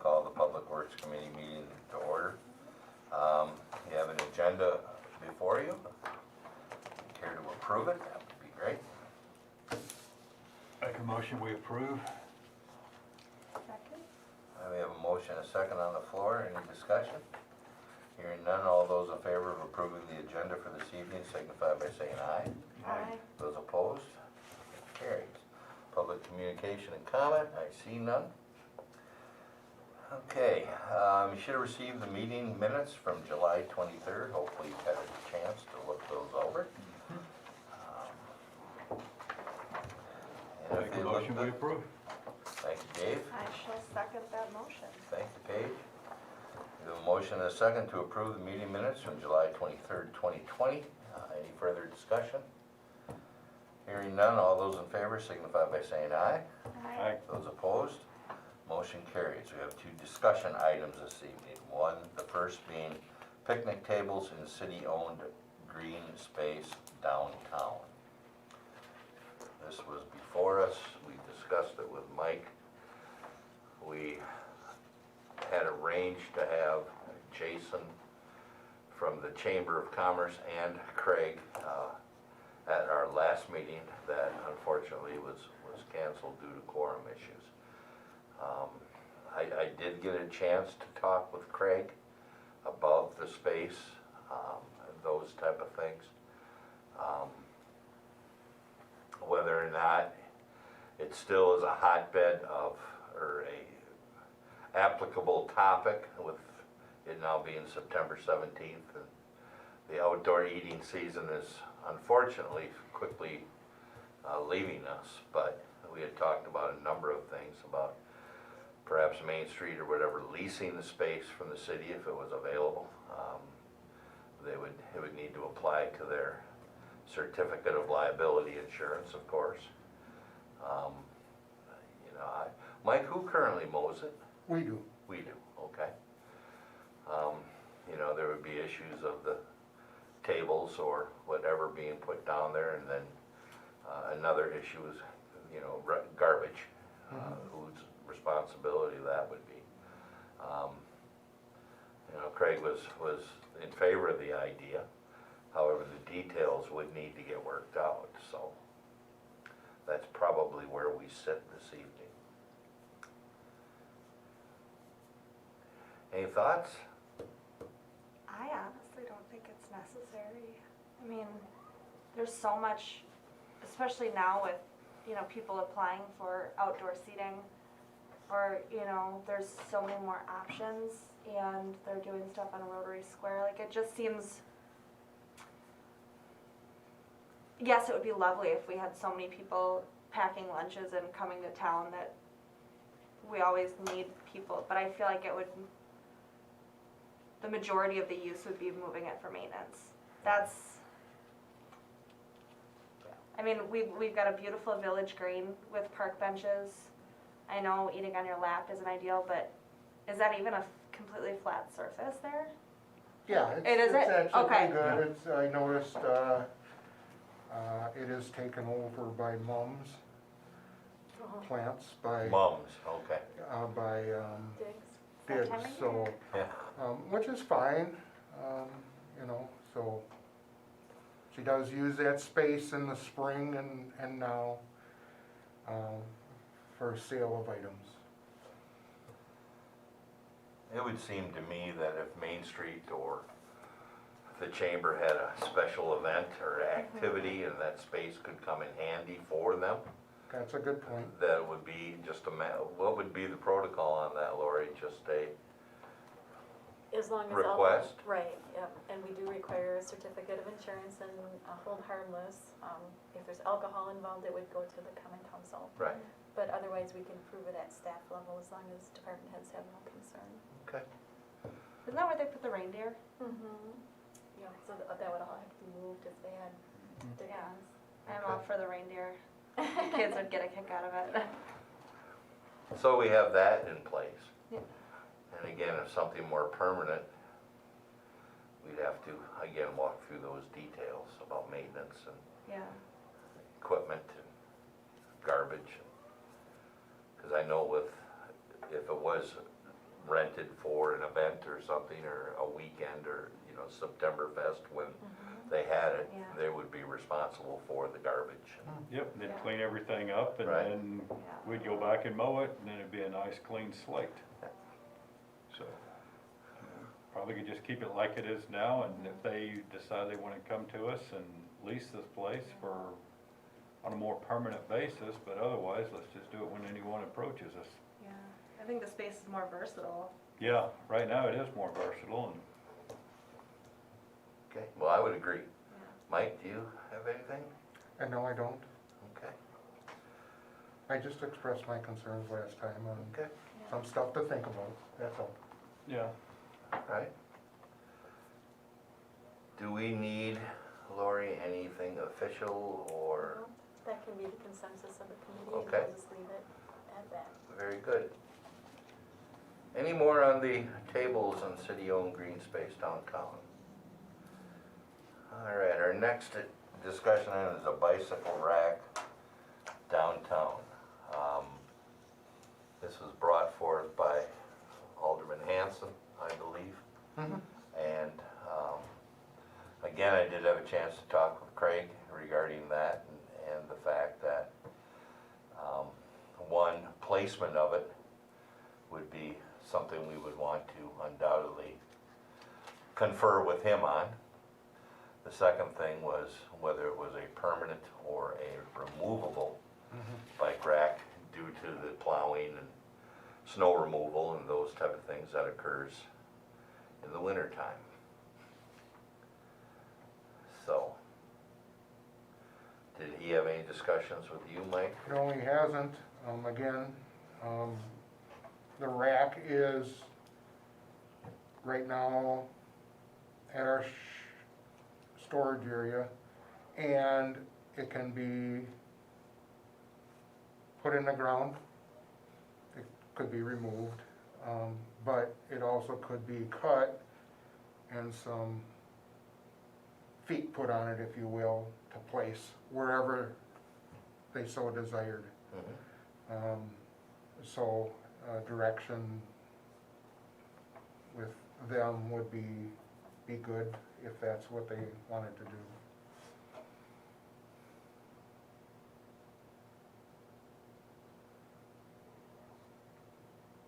call the Public Works Committee meeting to order. You have an agenda before you. Care to approve it? That would be great. Make a motion, we approve. Second? We have a motion and a second on the floor. Any discussion? Hearing none, all those in favor of approving the agenda for this evening signify by saying aye. Aye. Those opposed? Carries. Public communication and comment, I see none. Okay, you should have received the meeting minutes from July 23rd. Hopefully you've had a chance to look those over. And if Make a they motion, look we good- approve. Thank you, Dave. I shall second that motion. Thank you, Paige. We have a motion and a second to approve the meeting minutes from July 23rd, 2020. Any further discussion? Hearing none, all those in favor signify by saying aye. Aye. Those opposed? Motion carries. We have two discussion items this evening. One, the first being picnic tables in city-owned green space downtown. This was before us. We discussed it with Mike. We had arranged to have Jason from the Chamber of Commerce and Craig at our last meeting that unfortunately was canceled due to quorum issues. I did get a chance to talk with Craig about the space, those type of things. Whether or not it still is a hotbed of, or a applicable topic with it now being September 17th. And the outdoor eating season is unfortunately quickly leaving us, but we had talked about a number of things about perhaps Main Street or whatever leasing the space from the city if it was available. It would need to apply to their certificate of liability insurance, of course. Mike, who currently mows it? We do. We do, okay. There would be issues of the tables or whatever being put down there, and then another issue is, garbage, whose responsibility that would be. Craig was in favor of the idea. However, the details would need to get worked out, so that's probably where we sit this evening. Any thoughts? I honestly don't think it's necessary. I mean, there's so much, especially now with, people applying for outdoor seating, or, there's so many more options, and they're doing stuff on Rotary Square. Like, it just seems, yes, it would be lovely if we had so many people packing lunches and coming to town that we always need people, but I feel like the majority of the use would be moving it for maintenance. I mean, we've got a beautiful village green with park benches. I know eating on your lap isn't ideal, but is that even a completely flat surface there? Yeah, It is it's it? actually Okay. good. I noticed it is taken over by mums, plants by Mums, okay. Digs. digs, That time of so year. Yeah. which is fine. So she does use that space in the spring and now for sale of items. It would seem to me that if Main Street or the chamber had a special event or activity and that space could come in handy for them, That's a good point. that would be just what would be the protocol on that, Lori? Just As long as request? Right, yep, and we do require a certificate of insurance and hold harmless. If there's alcohol involved, it would go to the common council. right, But otherwise, we can prove it at staff level as long as department heads have no concern. okay. Isn't that where they put the reindeer? Mm-hmm. Yeah, so that would all have to be moved if they had Yeah. dickens. I'm all for the reindeer. The kids would get a kick out of it. So we have that in place. Yeah. And again, if something more permanent, we'd have to, again, walk through those details about maintenance and Yeah. equipment and garbage. Because I know if it was rented for an event or something, or a weekend, or, you know, Septemberfest when they had it, Yeah. they would be responsible for the garbage. Yep, and then Yeah. clean everything up, and Right. then Yeah. we'd go back and mow it, and then it'd be a nice clean slate. So, probably could just keep it like it is now, and if they decide they wanna come to us and lease this place for, on a more permanent basis, but otherwise, let's just do it when anyone approaches us. Yeah, I think the space is more versatile. Yeah, right now it is more versatile, and Okay, well, I would agree. Yeah. Mike, do you have anything? And no, I don't. Okay, I just expressed my concerns last time on okay, some stuff to think about, that's all. yeah. all right. Do we need, Lori, anything official or, Well, that can be the consensus of the committee, and Okay. we'll just leave it at that. very good. Any more on the tables on city-owned green space downtown? All right, our next discussion item is a bicycle rack downtown. This was brought forth by Alderman Hanson, I believe. And again, I did have a chance to talk with Craig regarding that and the fact that one, placement of it would be something we would want to undoubtedly confer with him on. The second thing was whether it was a permanent or a removable bike rack due to the plowing and snow removal and those type of things that occurs in the wintertime. So, did he have any discussions with you, Mike? No, he hasn't. Again, the rack is right now at our storage area, and it can be put in the ground. It could be removed, but it also could be cut and some feet put on it, if you will, to place wherever they so desired. So, direction with them would be good if that's what they wanted to do.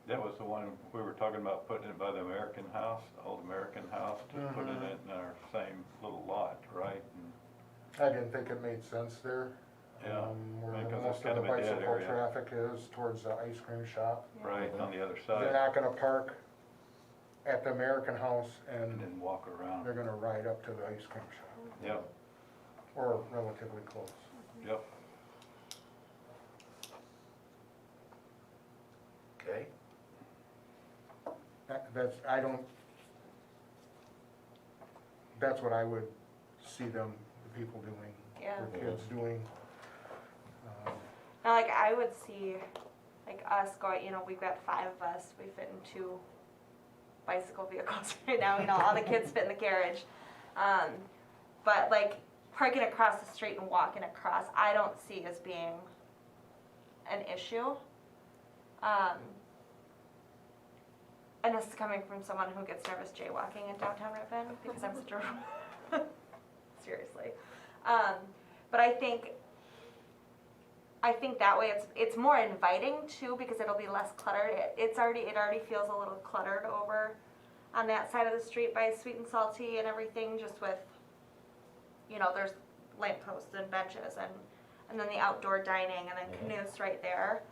That was the one we were talking about, putting it by the American House, the old American House, just putting it in our same little lot, right? And I didn't think it made sense there. Yeah, Where because it's most of kind the of a dead bicycle area. traffic is towards the ice cream shop. Right, on the other They're side, not gonna park at the American House and and then walk around. they're gonna ride up to the ice cream shop, Yep, or relatively close. yep. Okay, That's, I don't, that's what I would see them, the people doing, Yeah. their kids doing. Now, like, I would see, like, us going, you know, we've got 5 of us, we fit in 2 bicycle vehicles right now, you know, all the kids fit in the carriage. But, like, parking across the street and walking across, I don't see as being an issue. And this is coming from someone who gets nervous jaywalking in downtown Ripon, because I'm such a, seriously. But I think that way it's more inviting too, because it'll be less cluttered. It already feels a little cluttered over on that side of the street by Sweet and Salty and everything, just with, you know, there's lampposts and benches and then the outdoor dining and then canoes right there.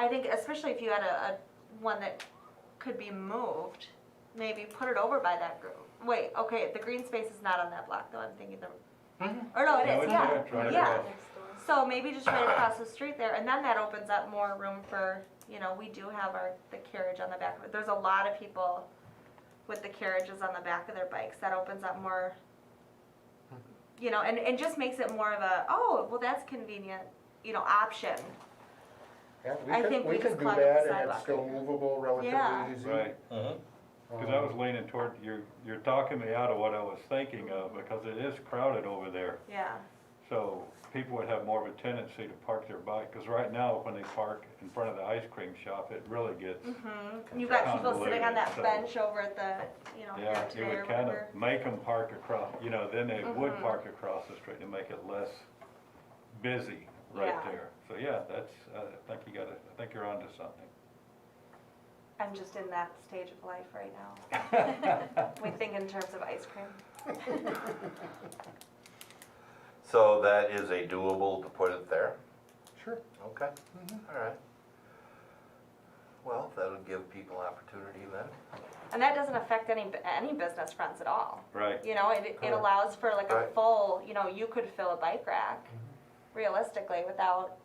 I think especially if you had a one that could be moved, maybe put it over by that group. Wait, okay, the green space is not on that block though, I'm thinking or no, it No, is, it's yeah, there, it's right yeah. across. Next door. So maybe just right across the street there, and then that opens up more room for, you know, we do have the carriage on the back of it. There's a lot of people with the carriages on the back of their bikes. That opens up more, you know, and just makes it more of a, oh, well, that's convenient, you know, option. Yeah, I think we we just could do clog up the that and sidewalk. it's still movable, relatively Yeah. easy. Right, because I was leaning toward, you're talking me out of what I was thinking of, because it is crowded over there. Yeah, So people would have more of a tendency to park their bike, because right now, when they park in front of the ice cream shop, it really gets, Mm-hmm. You've got people sitting on that Convoluted, so- bench over at the, here yeah, it today or would kind whatever. of make them park across, then they would Mhm. park across the street to make it less busy right Yeah. there. So, yeah, that's, I think you're onto something. I'm just in that stage of life right now. We think in terms of ice cream. So that is a doable to put it there? Sure. Okay, Mhm. all right. Well, that'll give people opportunity then. And that doesn't affect any business fronts at all. Right, You know, it Correct. allows for like a Right. full, you could fill a bike rack realistically without,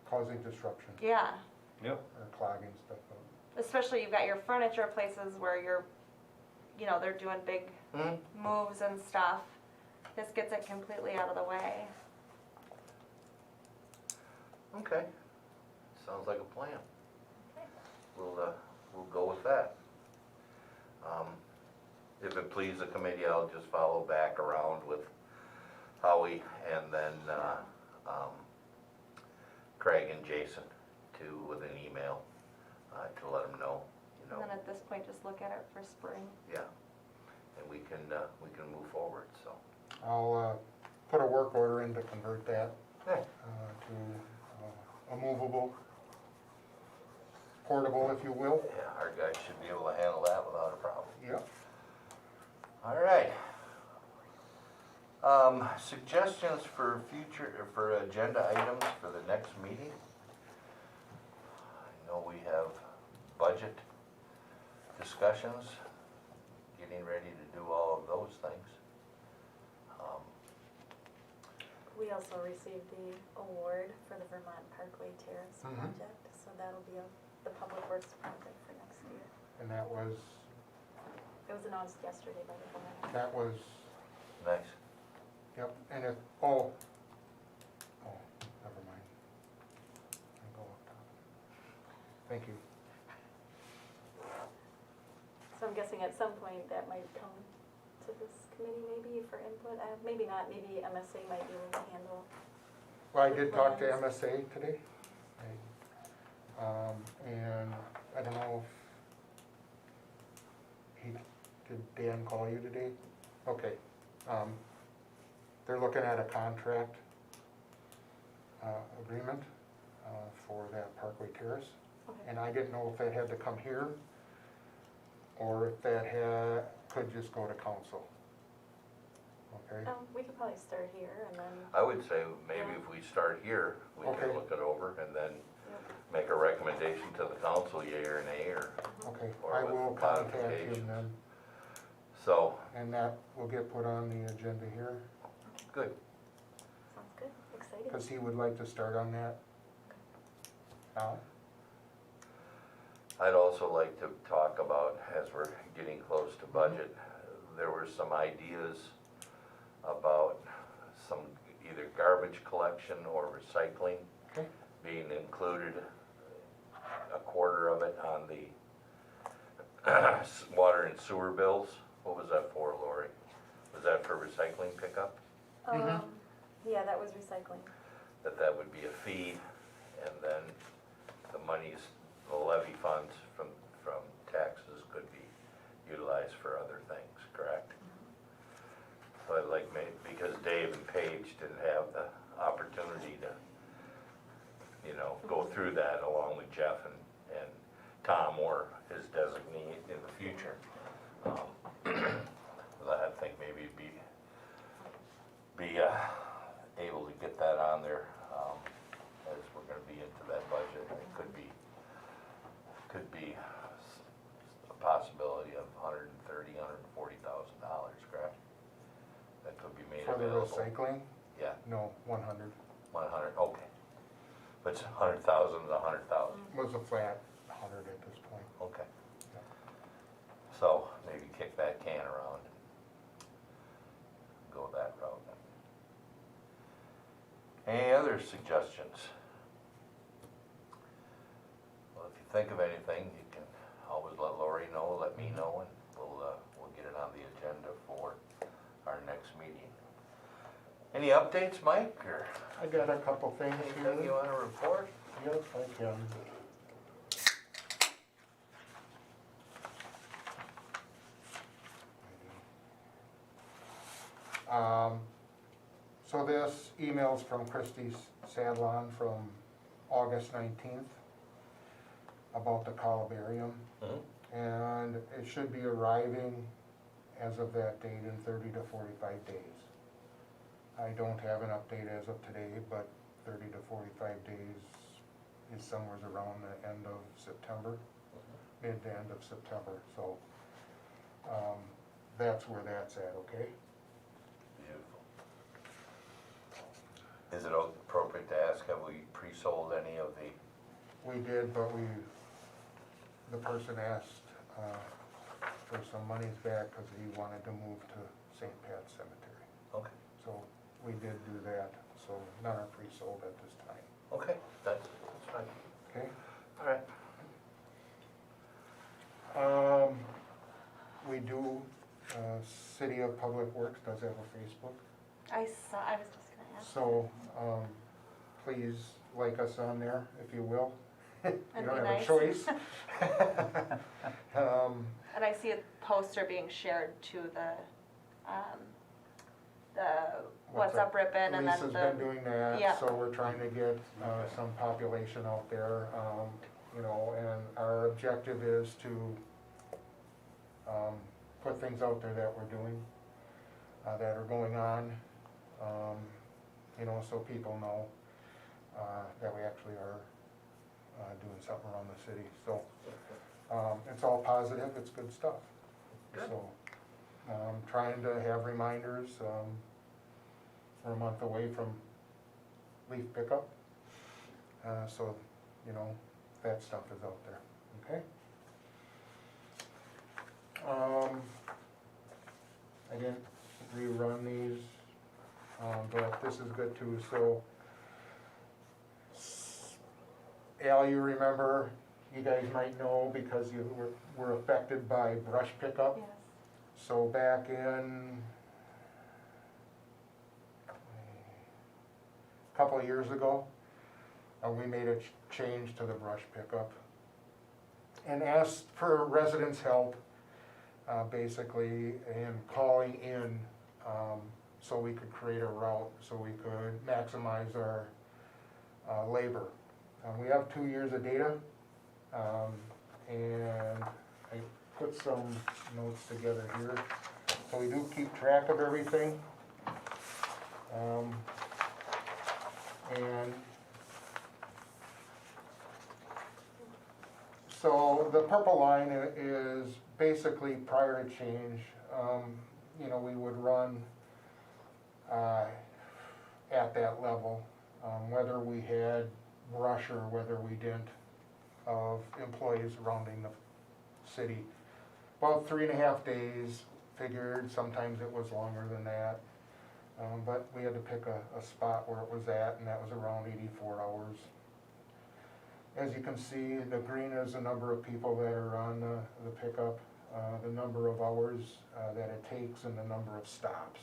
Causing disruption yeah. yep, or clogging stuff up. Especially you've got your furniture places where they're doing big Hmm, moves and stuff. This gets it completely out of the way. okay. Sounds like a plan. We'll go with that. If it pleases the committee, I'll just follow back around with Howie and then, Craig and Jason with an email, to let them know, And then at this point, just look at it for spring. yeah. And we can move forward, so. I'll put a work order in to convert that Yeah. to a movable, portable, if you will. Yeah, our guys should be able to handle that without a problem. Yep. All right. Suggestions for agenda items for the next meeting? I know we have budget discussions, getting ready to do all of those things. We also received the award for the Vermont Parkway Terrace Mhm. project, so that'll be the public works project for next year. And that was, It was announced yesterday by the governor. Nice. yep, and never mind. I'll go up top. Thank you. So I'm guessing at some point that might come to this committee maybe for input. Maybe not, maybe MSA might be able to handle. Well, I did talk to Plans. MSA today. And I don't know if did Dan call you today? Okay. They're looking at a contract, agreement, for that Parkway Terrace. Okay. And I didn't know if that had to come here or if that could just go to council. Okay? We could probably start here and then, I would say maybe if we start here, we can Okay. look it over and then Yep. make a recommendation to the council, yea or nay, or, Okay, Or I with will contact him modifications. then, so, and that will get put on the agenda here, good. sounds good, exciting. because he would like to start on that now. I'd also like to talk about, as we're getting close to budget, there were some ideas about some either garbage collection or recycling Okay. being included, a quarter of it on the water and sewer bills. What was that for, Lori? Was that for recycling pickup? Mhm. Yeah, that was recycling. That would be a fee, and then the monies, the levy funds from taxes could be utilized for other things, correct? So I'd like, because Dave and Paige didn't have the opportunity to, go through that along with Jeff and Tom or his designee in the future. I think maybe it'd be able to get that on there, as we're gonna be into that budget. It could be a possibility of $140,000, correct? That could be made For the available. recycling, Yeah, no, 100 100, okay. But it's 100,000 is 100,000, was a flat 100 at this point. okay. Yeah. So maybe kick that can around and go that route. Any other suggestions? Well, if you think of anything, you can always let Lori know, let me know, and we'll get it on the agenda for our next meeting. Any updates, Mike, or I got a couple things anything you here. wanna report? Yep, I can. So this email's from Christy Sadlon from August 19th about the columbarium. Mhm. And it should be arriving as of that date in 30 to 45 days. I don't have an update as of today, but 30 to 45 days is somewhere around the end of September, mid to end of September, so, that's where that's at, okay? Beautiful. Is it appropriate to ask, have we pre-sold any of the, We did, but the person asked, for some monies back, cause he wanted to move to St. Pat's Cemetery. okay, So, we did do that, so none are pre-sold at this time, okay, that's fine. okay? All right. We do, City of Public Works does have a Facebook, I was just gonna ask. so, please like us on there, if you will. You That'd don't be have a nice. choice. And I see a poster being shared to the What's Up Ripon and then Lisa's been doing yeah. that, so we're trying to get, some population out there, you know, and our objective is to, put things out there that we're doing, that are going on, you know, so people know, that we actually are, doing something around the city, so, it's all positive, it's good stuff. Good. So, trying to have reminders, we're a month away from leaf pickup, so, you know, that stuff is out there, okay? I didn't rerun these, but this is good too, so. Al, you remember, you guys might know because you were affected by brush pickup. Yes. So back in a couple of years ago, we made a change to the brush pickup and asked for residents' help, basically, in calling in, so we could create a route, so we could maximize our labor. We have 2 years of data, and I put some notes together here. So we do keep track of everything. And so the purple line is basically prior to change. You know, we would run at that level, whether we had brush or whether we didn't, of employees rounding the city. About 3.5 days, figured, sometimes it was longer than that. But we had to pick a spot where it was at, and that was around 84 hours. As you can see, the green is the number of people that are on the pickup, the number of hours that it takes, and the number of stops.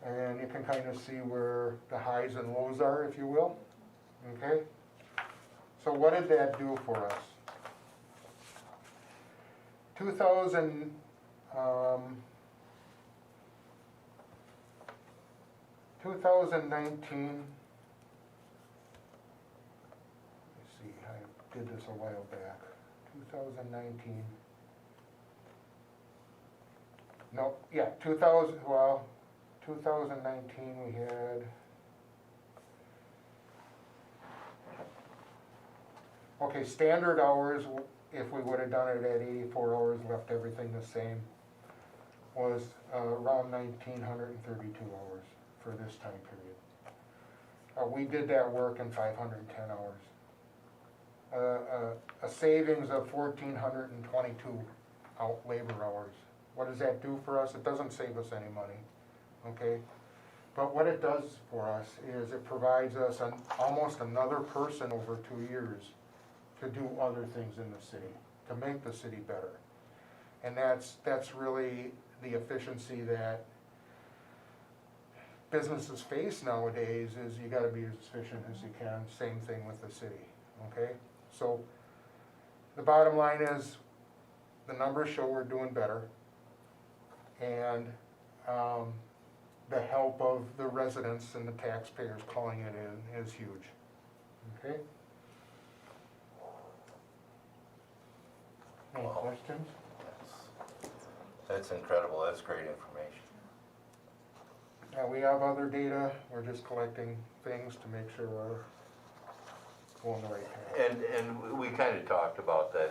And you can kind of see where the highs and lows are, if you will. Okay? So what did that do for us? 2019, let's see, I did this a while back. 2019. No, yeah, 2019 we had, okay, standard hours, if we would have done it at 84 hours, left everything the same, was around 1,932 hours for this time period. We did that work in 510 hours. A savings of 1,422 labor hours. What does that do for us? It doesn't save us any money, okay? But what it does for us is it provides us almost another person over 2 years to do other things in the city, to make the city better. And that's really the efficiency that businesses face nowadays is you gotta be as efficient as you can, same thing with the city, okay? So, the bottom line is, the numbers show we're doing better, and, the help of the residents and the taxpayers calling it in is huge, okay? Any Wow. questions? That's incredible, that's great information. Yeah, we have other data, we're just collecting things to make sure we're going the right path. And we kinda talked about that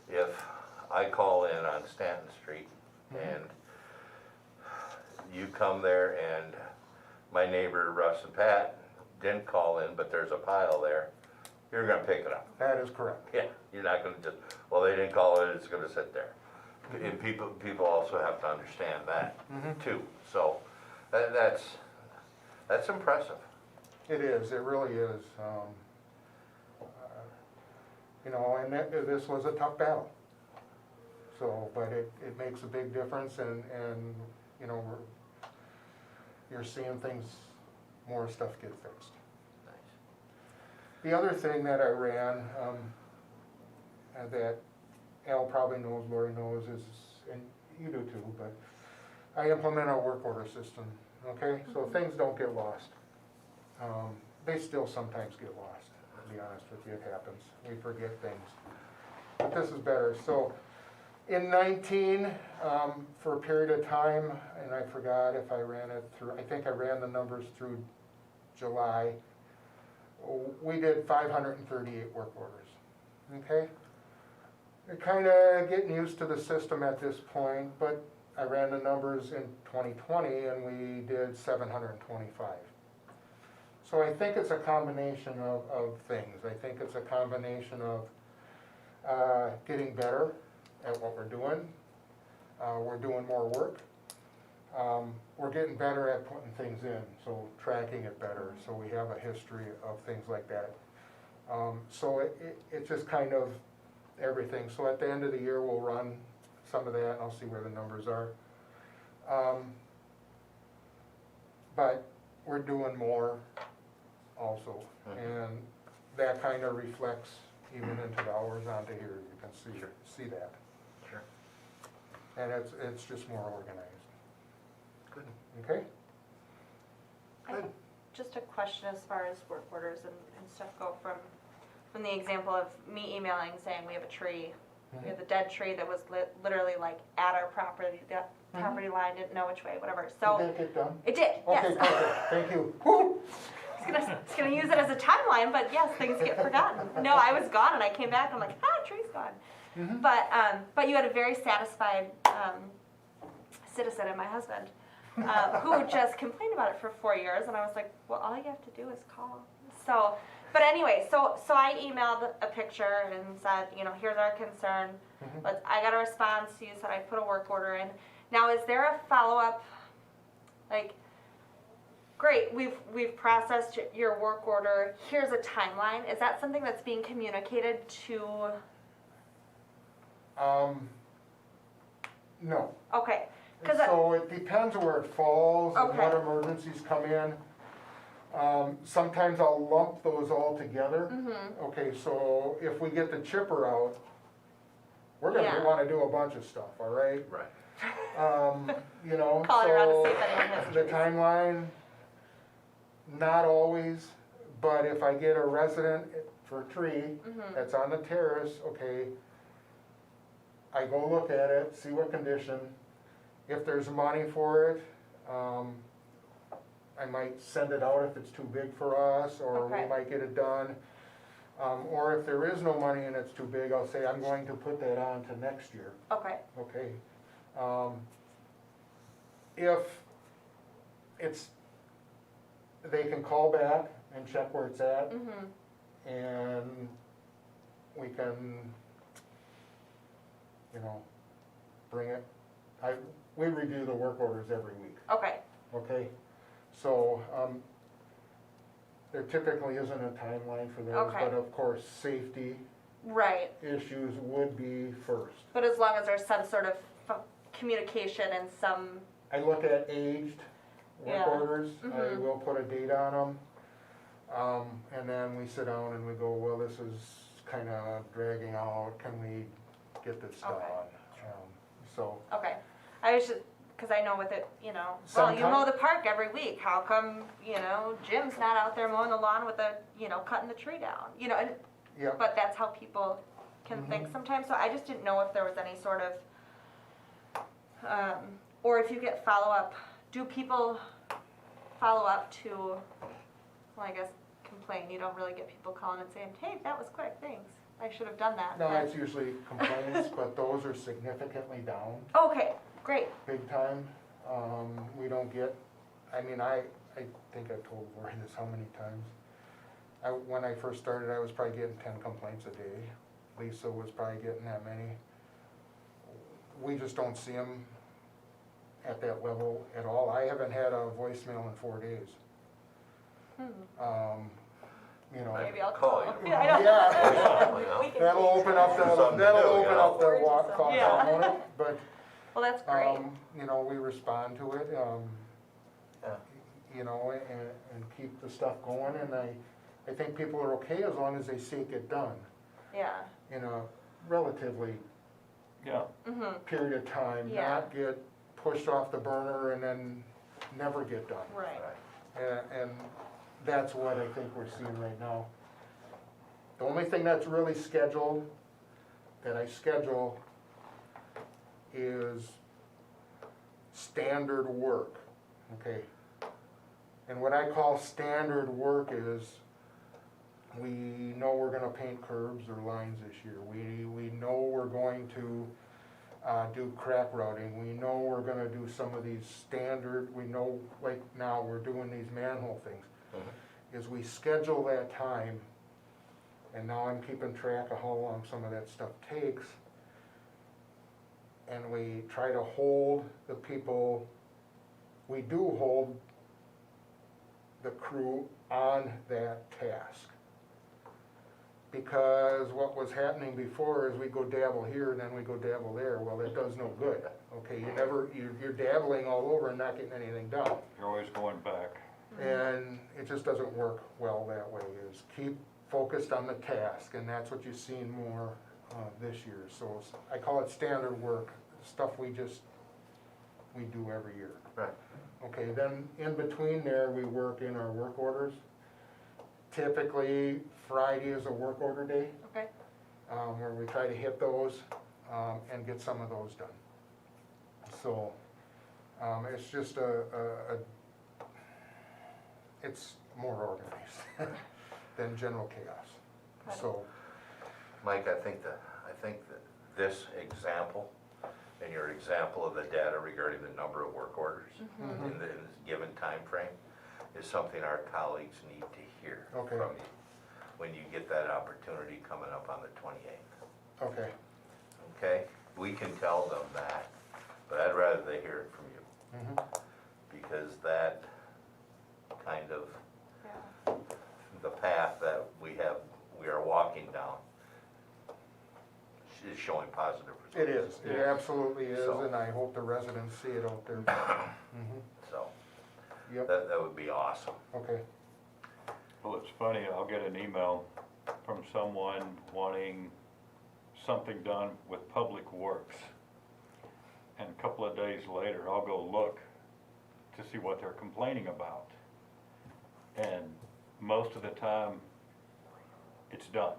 if I call in on Stanton Street and you come there and my neighbor Russ and Pat didn't call in, but there's a pile there, you're gonna pick it up. That is correct. Yeah, you're not gonna just, well, they didn't call it, it's gonna sit there. And people also have to understand that too, so that's impressive. It is, it really is. You know, and this was a tough battle. So, but it makes a big difference, and, you know, you're seeing things, more stuff get fixed. Nice. The other thing that I ran, that Al probably knows, Lori knows, is, and you do too, but I implement a work order system, okay? So things don't get lost. They still sometimes get lost, to be honest with you, it happens. We forget things. But this is better. So in 19, for a period of time, and I forgot if I ran it through, I think I ran the numbers through July, we did 538 work orders, okay? We're kinda getting used to the system at this point, but I ran the numbers in 2020 and we did 725. So I think it's a combination of things. I think it's a combination of getting better at what we're doing. We're doing more work. We're getting better at putting things in, so tracking it better, so we have a history of things like that. So it just kind of everything. So at the end of the year, we'll run some of that, and I'll see where the numbers are. But we're doing more also, and that kind of reflects even into the hours onto here. You can see that. Sure. And it's just more organized. Good. Okay? Just a question as far as work orders and stuff go from the example of me emailing saying we have a tree. We have a dead tree that was literally like at our property, property line, didn't know which way, whatever, so. Did that get done? It did, yes. Okay, perfect, thank you. Woo! I was gonna use it as a timeline, but yes, things get forgotten. No, I was gone and I came back and I'm like, tree's gone. But you had a very satisfied, citizen and my husband, who just complained about it for 4 years, and I was like, well, all you have to do is call. So, but anyway, so I emailed a picture and said, you know, here's our concern. But I got a response, you said I put a work order in. Now, is there a follow-up, like, great, we've processed your work order, here's a timeline. Is that something that's being communicated to? No. Okay. So it depends where it falls and Okay. what emergencies come in. Sometimes I'll lump those all together. Okay, so if we get the chipper out, we're gonna Yeah. wanna do a bunch of stuff, all right? Right. You know, Calling around to so see if anyone has the trees. timeline, not always, but if I get a resident for a tree that's on the terrace, okay, I go look at it, see what condition. If there's money for it, I might send it out if it's too big for us, or we Okay. might get it done. Or if there is no money and it's too big, I'll say, I'm going to put that on to next year, Okay, okay? If it's, they can call back and check where it's at, and we can, you know, bring it. We review the work orders every week, okay, okay? So, there typically isn't a timeline for those, Okay. but of course, safety right. issues would be first. But as long as there's some sort of communication and some, I look at aged, work Yeah. orders, I Mhm. will put a date on them. And then we sit down and we go, well, this is kinda dragging out, can we get this done? Okay. So, Okay, I was just, cause I know with it, well, you mow the park every week, how come, Jim's not out there mowing the lawn with cutting the tree down, and, yeah, but that's how people can think Mhm. sometimes, so I just didn't know if there was any sort of, or if you get follow-up, do people follow up to, well, I guess complain, you don't really get people calling and saying, hey, that was quick, thanks, I should have done that. no, but- it's usually complaints, but those are significantly down, Okay, great, big time. We don't get, I mean, I think I've told Lori this how many times. When I first started, I was probably getting 10 complaints a day. Lisa was probably getting that many. We just don't see them at that level at all. I haven't had a voicemail in 4 days. You know. maybe I'll Call call. you. Yeah, I know. Yeah, We can that'll change open that. up the, Something to that'll do, open yeah. up the Or just cost Yeah. on it, but, Well, that's great. you know, we respond to it, Yeah. you know, and keep the stuff going, and I think people are okay as long as they see it get done Yeah. in a relatively Yeah, Mhm. period of time, Yeah. not get pushed off the burner and then never get done. Right. And that's what I think we're seeing right now. The only thing that's really scheduled, that I schedule, is standard work, okay? And what I call standard work is, we know we're gonna paint curbs or lines this year. We know we're going to do crack routing. We know we're gonna do some of these standard, we know, like now, we're doing these manhole things. Is we schedule that time, and now I'm keeping track of how long some of that stuff takes. And we try to hold the people, we do hold the crew on that task. Because what was happening before is we go dabble here and then we go dabble there, well, that does no good, okay? You're dabbling all over and not getting anything done. you're always going back. And it just doesn't work well that way, is keep focused on the task, and that's what you've seen more this year. So I call it standard work, stuff we do every year. Right. Okay, then in between there, we work in our work orders. Typically, Friday is a work order day, Okay. where we try to hit those and get some of those done. So, it's just it's more organized than general chaos. Got it. So, Mike, I think that this example and your example of the data regarding the number of work orders Mm-hmm. in this given time frame is something our colleagues need to hear Okay. from you when you get that opportunity coming up on the 28th. okay, Okay? We can tell them that, but I'd rather they hear it from you, mhm, because that kind of, Yeah. the path that we are walking down is showing positive results. it is, it Yeah. absolutely is, So- and I hope the residents see it out there. Mhm, So, yep, that would be awesome. okay, Well, it's funny, I'll get an email from someone wanting something done with Public Works. And a couple of days later, I'll go look to see what they're complaining about. And most of the time, it's done.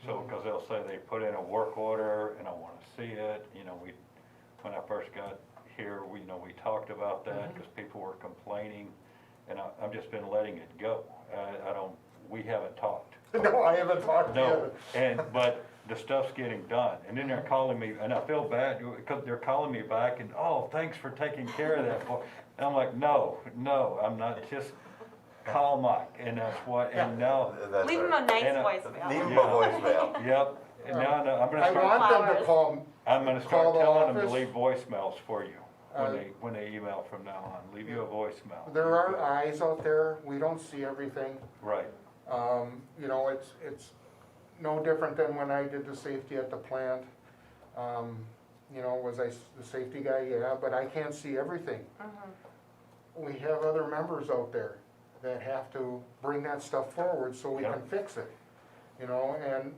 So, because they'll say they put in a work order and I wanna see it, when I first got here, we talked about that, because people were complaining, and I've just been letting it go. We haven't talked. no, I haven't talked No, yet. but the stuff's getting done, and then they're calling me, and I feel bad, because they're calling me back, and, oh, thanks for taking care of that for, and I'm like, no, I'm not, just call Mike, and that's what, and now, That's Leave him right. a nice And, voicemail. Leave them a Yeah. voicemail. yep, and now I'm gonna I start, want them to Flowers. call, I'm gonna call start the telling them to office. leave voicemails for you, Uh, when they email from now on, leave you a voicemail. there are eyes out there, we don't see everything. Right, You know, it's no different than when I did the safety at the plant. You know, was I the safety guy? Yeah, but I can't see everything. Mhm. we have other members out there that have to bring that stuff forward so we Yeah. can fix it. You know, and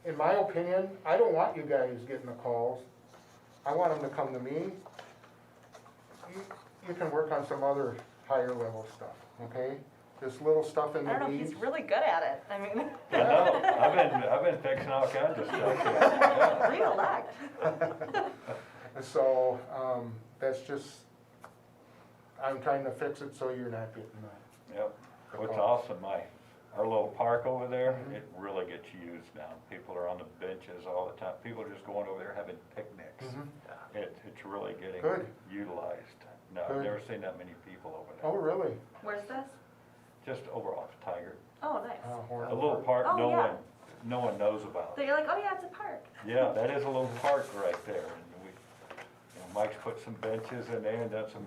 in my opinion, I don't want you guys getting the calls. I want them to come to me. You can work on some other higher level stuff, okay? This little stuff in I the don't know, weeds. he's really good at it, I mean. I know, I've been fixing all kinds of stuff. Yeah. Re-elect. So, that's just, I'm trying to fix it so you're not getting the. Yep, what's awesome, our little park over there, Mhm. it really gets used now. People are on the benches all the time, people are just going over there having picnics. It's really getting Good. utilized. No, I've Good. never seen that many people over Oh, there, really? Where's this? just over off Tiger. Oh, nice. A little park Oh, yeah. no one knows about. So you're like, oh yeah, it's a park. Yeah, that is a little park right there, and Mike's put some benches in there and done some,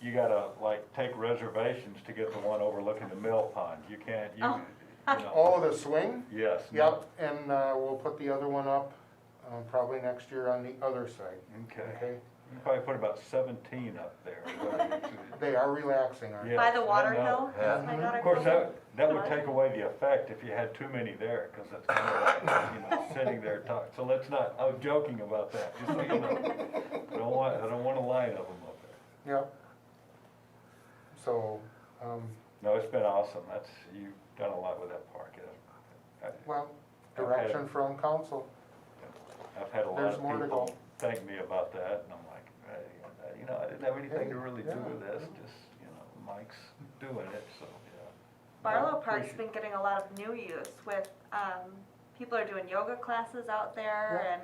you gotta like take reservations to get the one overlooking the mill pond, you can't, you know. Oh, the swing? Yes. Yep, and, we'll put the other one up, probably next year on the other side, Okay, okay? you can probably put about 17 up there. They are relaxing, aren't they? Yeah. By the water I know. hill, Yeah. as my daughter Of course, calls it. that would take away the effect if you had too many there, cause it's kind of like, sitting there talking, so let's not, I was joking about that, just so you know. I don't want a line of them up there. Yep. So, No, it's been awesome, you've done a lot with that park. well, direction from council. I've had a lot There's of more to people go. thank me about that, and I'm like, hey, I didn't have anything to really do Yeah. with this, just, Mike's doing it, so, yeah. Barlow Park's Appreciate- been getting a lot of new use with, people are doing yoga classes out there and,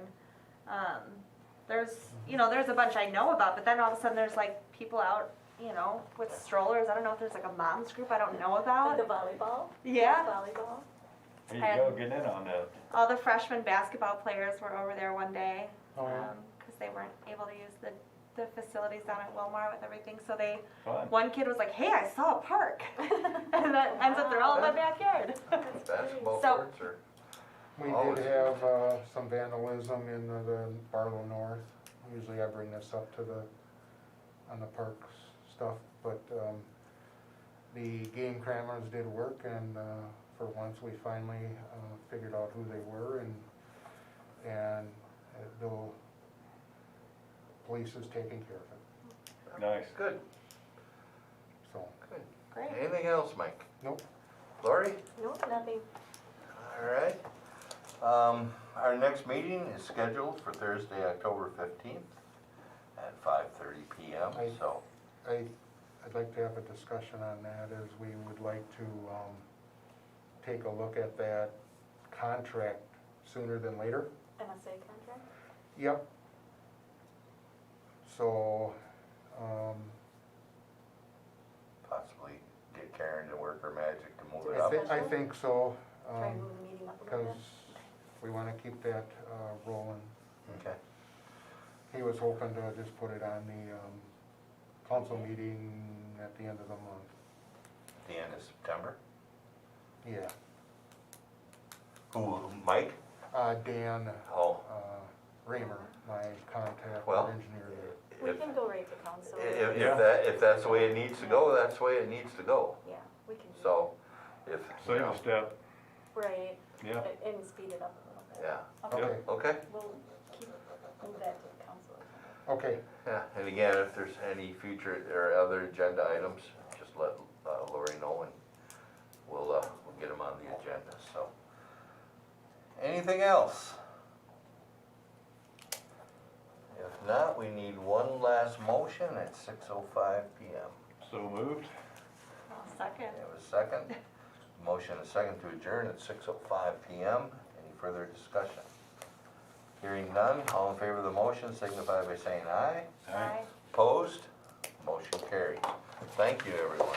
there's a bunch I know about, but then all of a sudden there's like people out, with strollers. I don't know if there's like a mom's group I don't know Like about. the volleyball? Yeah, Volleyball? There you go, getting in on that. all the freshman basketball players were over there one day. Oh, yeah. Cause they weren't able to use the facilities down at Wilmar with everything, so Fun. one kid was like, hey, I saw a park. And that ends up they're all in my backyard. Basketball So- courts or? We Oh, did it's- have, some vandalism in the Barlow North. Usually I bring this up to on the parks stuff, but, the game cameras did work and, for once we finally, figured out who they were and the police is taking care of it, Nice. Good, so, good. Great. Anything else, Mike? nope. Lori? No, nothing. All right. Our next meeting is scheduled for Thursday, October 15th at 5:30 PM, I- so. I'd like to have a discussion on that, as we would like to, take a look at that contract sooner than later. MSA contract? Yep. So, Possibly get Karen to work her magic to move it Do up. it. I think so, Try and move the meeting up a little because bit? we wanna keep that, rolling. Okay. He was hoping to just put it on the, council meeting at the end of the month. At the end of September. Yeah. Who, Mike? Dan, Oh, Raymer, my contact, Well, engineer there. We if, can go right to council. if that's the way it needs to go, that's the way it needs to go. Yeah, we can. do So, if, Save a step, that. Right, yeah. and speed it up a little bit. yeah, Okay, Okay, okay. we'll move that to the council. okay, Yeah, and again, if there's any future or other agenda items, just let Lori know and we'll get them on the agenda, so. Anything else? If not, we need one last motion at 6:05 PM. So moved? Second. It was second. Motion and second to adjourn at 6:05 PM. Any further discussion? Hearing none, all in favor of the motion signify by saying aye. Aye. Opposed? Motion carries. Thank you, everyone.